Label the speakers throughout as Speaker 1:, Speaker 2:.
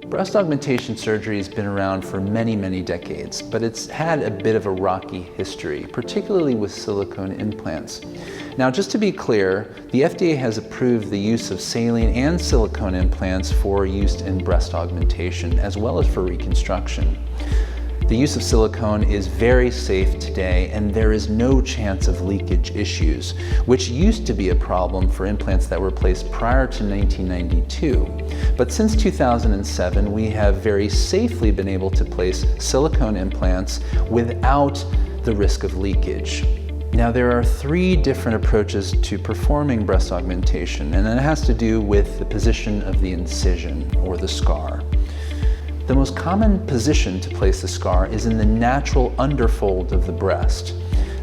Speaker 1: Breast augmentation surgery has been around for many, many decades, but it's had a bit of a rocky history, particularly with silicone implants. Now, just to be clear, the FDA has approved the use of saline and silicone implants for use in breast augmentation, as well as for reconstruction. The use of silicone is very safe today, and there is no chance of leakage issues, which used to be a problem for implants that were placed prior to 1992. But since 2007, we have very safely been able to place silicone implants without the risk of leakage. Now, there are 3 different approaches to performing breast augmentation, and it has to do with the position of the incision or the scar. The most common position to place the scar is in the natural underfold of the breast.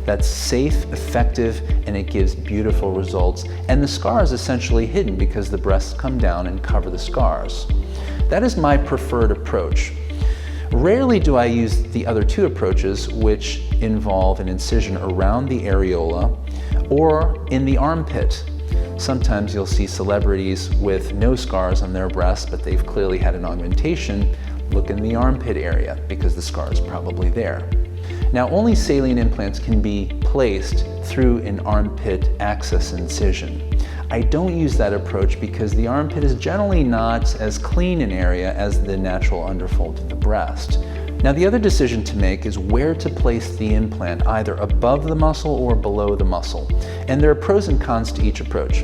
Speaker 1: That's safe, effective, and it gives beautiful results. And the scar is essentially hidden because the breasts come down and cover the scars. That is my preferred approach. Rarely do I use the other 2 approaches, which involve an incision around the areola or in the armpit. Sometimes you'll see celebrities with no scars on their breasts, but they've clearly had an augmentation. Look in the armpit area because the scar is probably there. Now, only saline implants can be placed through an armpit access incision. I don't use that approach because the armpit is generally not as clean an area as the natural underfold of the breast. Now, the other decision to make is where to place the implant, either above the muscle or below the muscle. And there are pros and cons to each approach.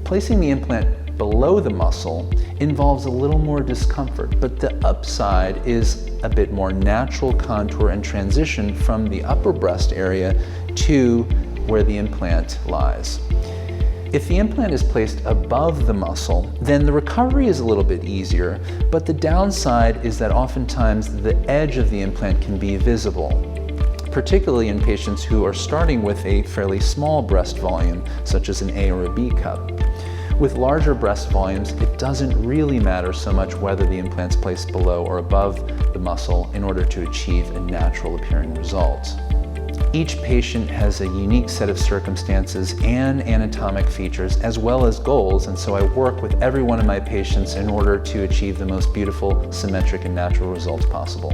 Speaker 1: Placing the implant below the muscle involves a little more discomfort, but the upside is a bit more natural contour and transition from the upper breast area to where the implant lies. If the implant is placed above the muscle, then the recovery is a little bit easier, but the downside is that oftentimes the edge of the implant can be visible, particularly in patients who are starting with a fairly small breast volume, such as an A or a B cup. With larger breast volumes, it doesn't really matter so much whether the implant's placed below or above the muscle in order to achieve a natural appearing result. Each patient has a unique set of circumstances and anatomic features as well as goals, and so I work with every one of my patients in order to achieve the most beautiful, symmetric, and natural results possible.